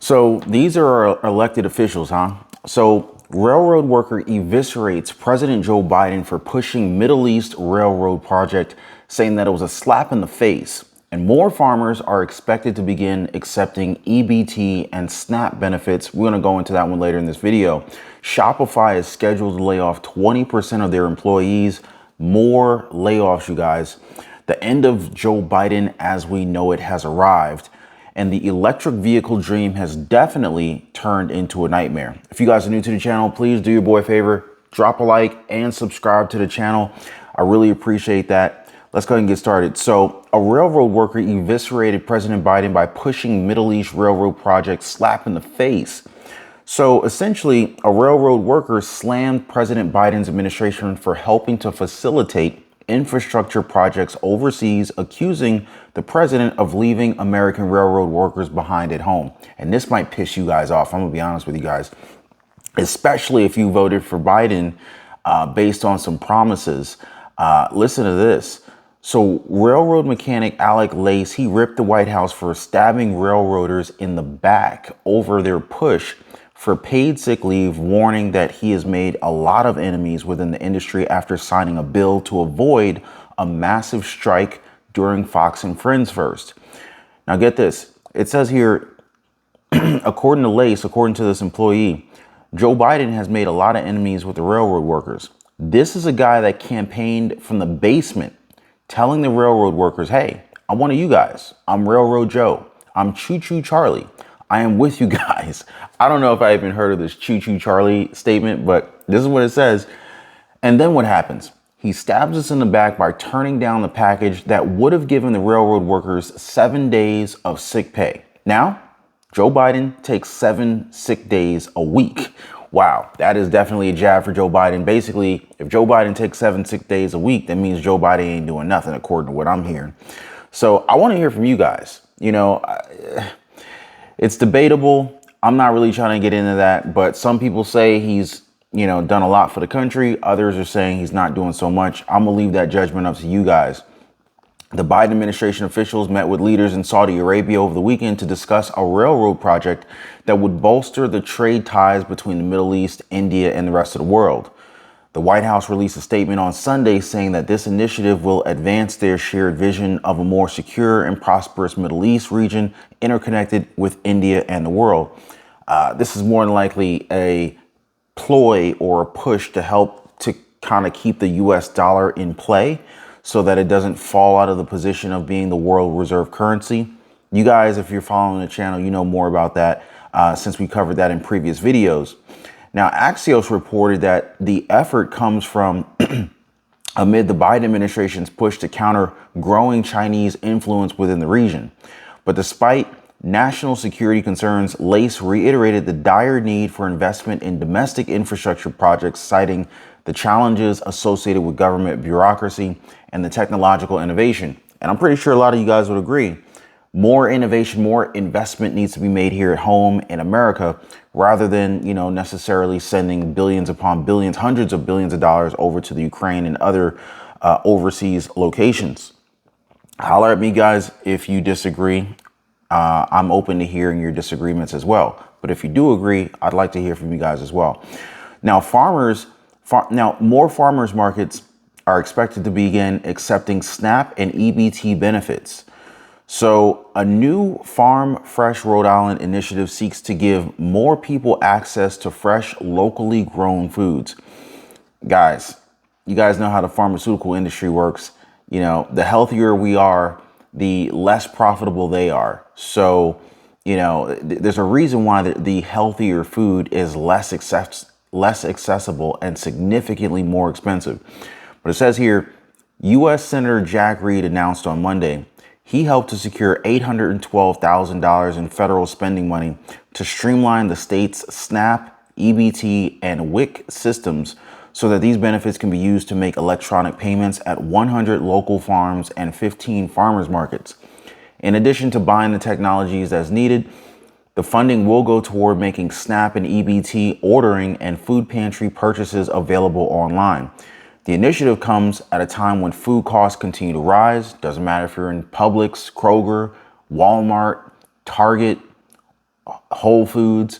So these are our elected officials, huh? So railroad worker eviscerates President Joe Biden for pushing Middle East railroad project, saying that it was a slap in the face. And more farmers are expected to begin accepting EBT and SNAP benefits. We're going to go into that one later in this video. Shopify is scheduled to lay off 20% of their employees. More layoffs, you guys. The end of Joe Biden as we know it has arrived. And the electric vehicle dream has definitely turned into a nightmare. If you guys are new to the channel, please do your boy a favor, drop a like and subscribe to the channel. I really appreciate that. Let's go ahead and get started. So a railroad worker eviscerated President Biden by pushing Middle East railroad project slap in the face. So essentially, a railroad worker slammed President Biden's administration for helping to facilitate infrastructure projects overseas, accusing the president of leaving American railroad workers behind at home. And this might piss you guys off. I'm gonna be honest with you guys, especially if you voted for Biden based on some promises. Listen to this. So railroad mechanic Alec Lace, he ripped the White House for stabbing railroaders in the back over their push for paid sick leave, warning that he has made a lot of enemies within the industry after signing a bill to avoid a massive strike during Fox and Friends First. Now get this. It says here, according to Lace, according to this employee, Joe Biden has made a lot of enemies with the railroad workers. This is a guy that campaigned from the basement, telling the railroad workers, hey, I'm one of you guys. I'm Railroad Joe. I'm Choo Choo Charlie. I am with you guys. I don't know if I even heard of this Choo Choo Charlie statement, but this is what it says. And then what happens? He stabs us in the back by turning down the package that would have given the railroad workers 7 days of sick pay. Now, Joe Biden takes 7 sick days a week. Wow, that is definitely a jab for Joe Biden. Basically, if Joe Biden takes 7 sick days a week, that means Joe Biden ain't doing nothing, according to what I'm hearing. So I want to hear from you guys. It's debatable. I'm not really trying to get into that, but some people say he's, done a lot for the country. Others are saying he's not doing so much. I'm gonna leave that judgment up to you guys. The Biden administration officials met with leaders in Saudi Arabia over the weekend to discuss a railroad project that would bolster the trade ties between the Middle East, India, and the rest of the world. The White House released a statement on Sunday saying that this initiative will advance their shared vision of a more secure and prosperous Middle East region interconnected with India and the world. This is more than likely a ploy or a push to help to kind of keep the US dollar in play so that it doesn't fall out of the position of being the world reserve currency. You guys, if you're following the channel, you know more about that since we covered that in previous videos. Now, Axios reported that the effort comes from amid the Biden administration's push to counter growing Chinese influence within the region. But despite national security concerns, Lace reiterated the dire need for investment in domestic infrastructure projects, citing the challenges associated with government bureaucracy and the technological innovation. And I'm pretty sure a lot of you guys would agree. More innovation, more investment needs to be made here at home in America rather than, necessarily sending billions upon billions, hundreds of billions of dollars over to the Ukraine and other overseas locations. Holler at me, guys, if you disagree. I'm open to hearing your disagreements as well. But if you do agree, I'd like to hear from you guys as well. Now, more farmers markets are expected to begin accepting SNAP and EBT benefits. So a new Farm Fresh Rhode Island initiative seeks to give more people access to fresh, locally grown foods. Guys, you guys know how the pharmaceutical industry works. The healthier we are, the less profitable they are. So, there's a reason why the healthier food is less accessible and significantly more expensive. But it says here, U.S. Senator Jack Reed announced on Monday he helped to secure $812,000 in federal spending money to streamline the state's SNAP, EBT, and WIC systems so that these benefits can be used to make electronic payments at 100 local farms and 15 farmers markets. In addition to buying the technologies as needed, the funding will go toward making SNAP and EBT ordering and food pantry purchases available online. The initiative comes at a time when food costs continue to rise. Doesn't matter if you're in Publix, Kroger, Walmart, Target, Whole Foods.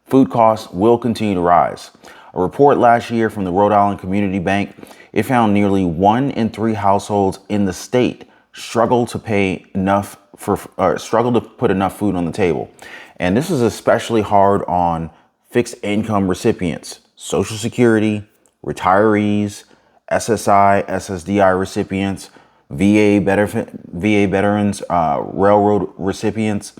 Food costs will continue to rise. A report last year from the Rhode Island Community Bank, it found nearly 1 in 3 households in the state struggle to put enough food on the table. And this is especially hard on fixed income recipients, Social Security, retirees, SSI, SSDI recipients, VA veterans, railroad recipients.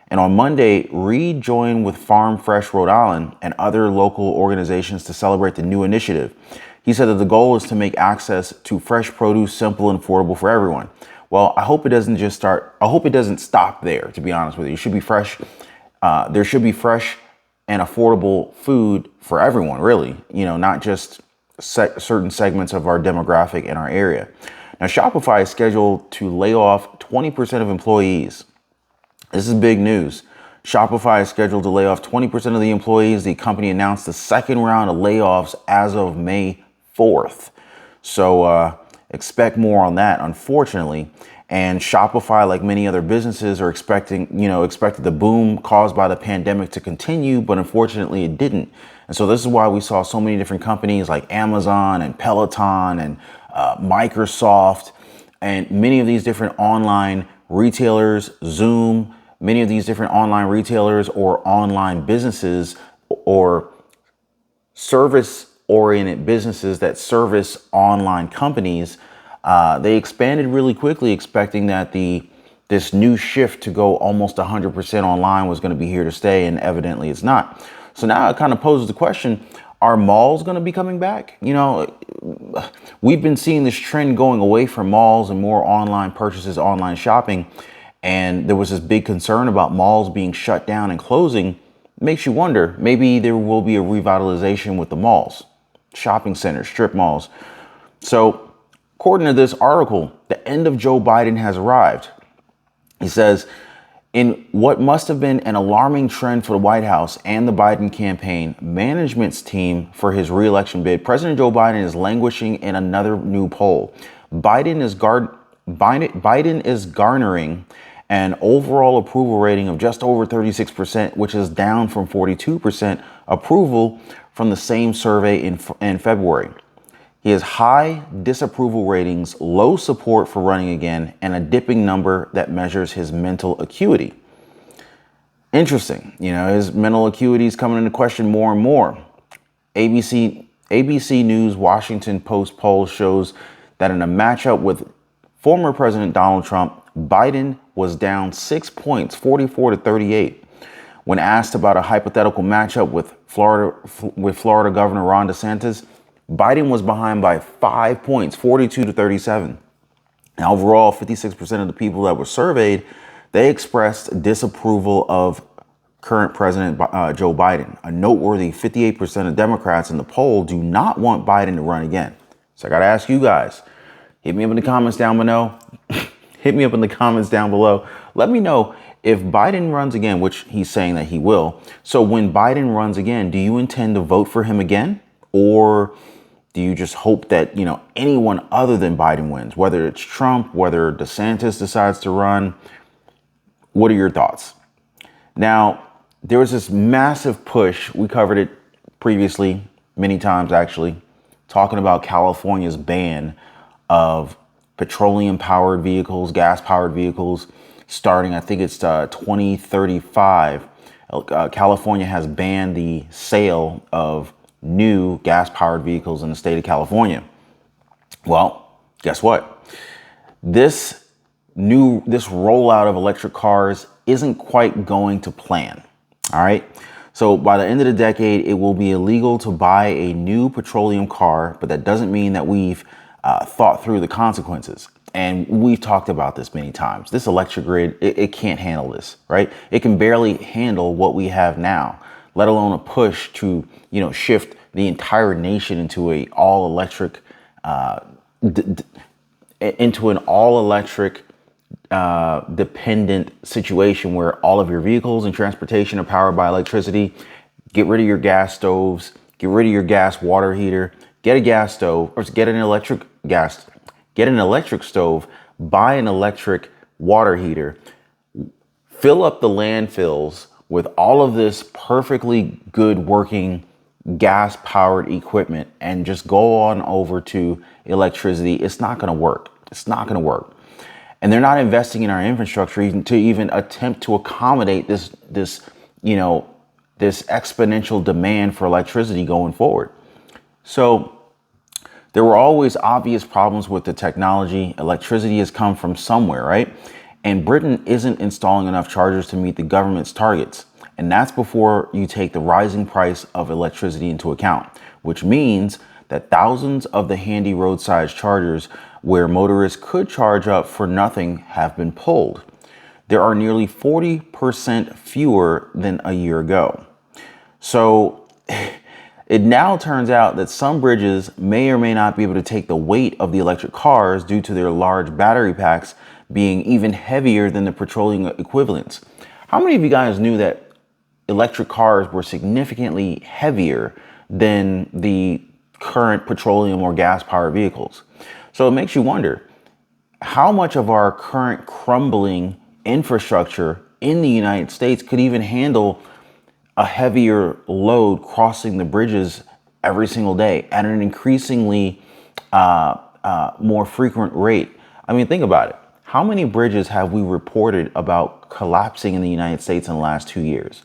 And on Monday, Reed joined with Farm Fresh Rhode Island and other local organizations to celebrate the new initiative. He said that the goal is to make access to fresh produce simple and affordable for everyone. Well, I hope it doesn't stop there, to be honest with you. It should be fresh. There should be fresh and affordable food for everyone, really, not just certain segments of our demographic in our area. Now, Shopify is scheduled to lay off 20% of employees. This is big news. Shopify is scheduled to lay off 20% of the employees. The company announced the second round of layoffs as of May 4th. So expect more on that, unfortunately. And Shopify, like many other businesses, are expected the boom caused by the pandemic to continue, but unfortunately it didn't. And so this is why we saw so many different companies like Amazon and Peloton and Microsoft and many of these different online retailers, Zoom, many of these different online retailers or online businesses or service-oriented businesses that service online companies, they expanded really quickly, expecting that this new shift to go almost 100% online was going to be here to stay, and evidently it's not. So now it kind of poses the question, are malls going to be coming back? We've been seeing this trend going away from malls and more online purchases, online shopping. And there was this big concern about malls being shut down and closing. It makes you wonder, maybe there will be a revitalization with the malls, shopping centers, strip malls. So according to this article, the end of Joe Biden has arrived. He says, in what must have been an alarming trend for the White House and the Biden campaign management's team for his re-election bid, President Joe Biden is languishing in another new poll. Biden is garnering an overall approval rating of just over 36%, which is down from 42% approval from the same survey in February. He has high disapproval ratings, low support for running again, and a dipping number that measures his mental acuity. Interesting. His mental acuity is coming into question more and more. ABC News Washington Post poll shows that in a matchup with former President Donald Trump, Biden was down 6 points, 44-38. When asked about a hypothetical matchup with Florida Governor Ron DeSantis, Biden was behind by 5 points, 42-37. Now, overall, 56% of the people that were surveyed, they expressed disapproval of current President Joe Biden. A noteworthy 58% of Democrats in the poll do not want Biden to run again. So I got to ask you guys, hit me up in the comments down below. Let me know if Biden runs again, which he's saying that he will. So when Biden runs again, do you intend to vote for him again? Or do you just hope that, anyone other than Biden wins, whether it's Trump, whether DeSantis decides to run? What are your thoughts? Now, there was this massive push. We covered it previously, many times actually, talking about California's ban of petroleum-powered vehicles, gas-powered vehicles, starting, I think it's 2035. California has banned the sale of new gas-powered vehicles in the state of California. Well, guess what? This rollout of electric cars isn't quite going to plan. All right. So by the end of the decade, it will be illegal to buy a new petroleum car, but that doesn't mean that we've thought through the consequences. And we've talked about this many times. This electric grid, it can't handle this, right? It can barely handle what we have now, let alone a push to, shift the entire nation into an all electric dependent situation where all of your vehicles and transportation are powered by electricity. Get rid of your gas stoves, get rid of your gas water heater, get a gas stove, or get an electric stove, buy an electric water heater, fill up the landfills with all of this perfectly good working gas powered equipment and just go on over to electricity, it's not going to work. It's not going to work. And they're not investing in our infrastructure even to even attempt to accommodate this exponential demand for electricity going forward. So there were always obvious problems with the technology. Electricity has come from somewhere, right? And Britain isn't installing enough chargers to meet the government's targets. And that's before you take the rising price of electricity into account, which means that thousands of the handy roadside chargers where motorists could charge up for nothing have been pulled. There are nearly 40% fewer than a year ago. So it now turns out that some bridges may or may not be able to take the weight of the electric cars due to their large battery packs being even heavier than the petroleum equivalents. How many of you guys knew that electric cars were significantly heavier than the current petroleum or gas powered vehicles? So it makes you wonder how much of our current crumbling infrastructure in the United States could even handle a heavier load crossing the bridges every single day at an increasingly more frequent rate. I mean, think about it. How many bridges have we reported about collapsing in the United States in the last 2 years?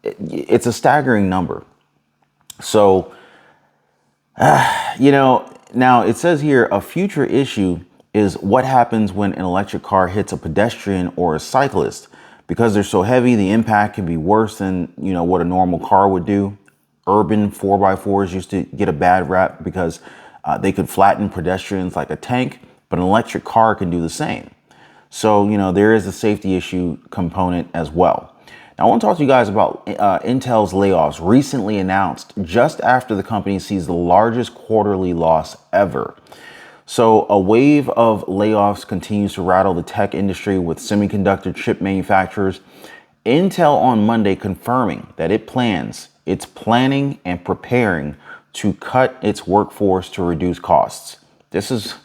It's a staggering number. So, now it says here a future issue is what happens when an electric car hits a pedestrian or a cyclist. Because they're so heavy, the impact can be worse than, what a normal car would do. Urban 4x4s used to get a bad rap because they could flatten pedestrians like a tank, but an electric car can do the same. So, there is a safety issue component as well. Now, I want to talk to you guys about Intel's layoffs recently announced just after the company sees the largest quarterly loss ever. So a wave of layoffs continues to rattle the tech industry with semiconductor chip manufacturers. Intel on Monday confirming that it's planning and preparing to cut its workforce to reduce costs. This is,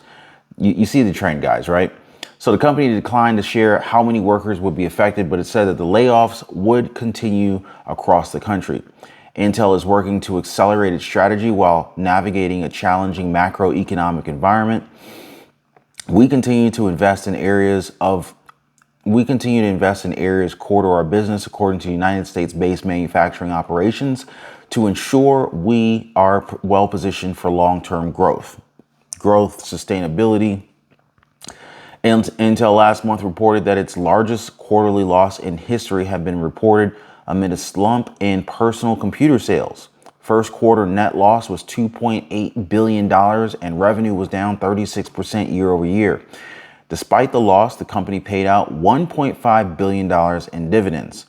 you see the trend, guys, right? So the company declined to share how many workers would be affected, but it said that the layoffs would continue across the country. Intel is working to accelerate its strategy while navigating a challenging macroeconomic environment. We continue to invest in areas core to our business, according to United States-based manufacturing operations, to ensure we are well positioned for long-term growth, sustainability. And Intel last month reported that its largest quarterly loss in history had been reported amid a slump in personal computer sales. First quarter net loss was $2.8 billion and revenue was down 36% year over year. Despite the loss, the company paid out $1.5 billion in dividends.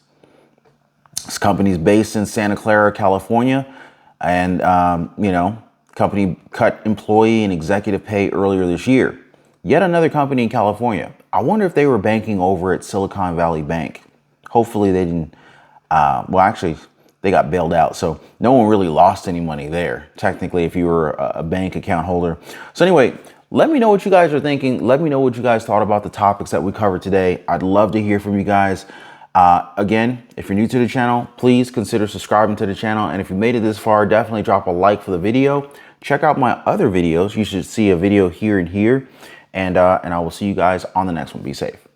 This company is based in Santa Clara, California, and, company cut employee and executive pay earlier this year. Yet another company in California. I wonder if they were banking over at Silicon Valley Bank. Hopefully they didn't. Actually, they got bailed out. So no one really lost any money there, technically, if you were a bank account holder. So anyway, let me know what you guys are thinking. Let me know what you guys thought about the topics that we covered today. I'd love to hear from you guys. Again, if you're new to the channel, please consider subscribing to the channel. And if you made it this far, definitely drop a like for the video. Check out my other videos. You should see a video here and here. And I will see you guys on the next one. Be safe.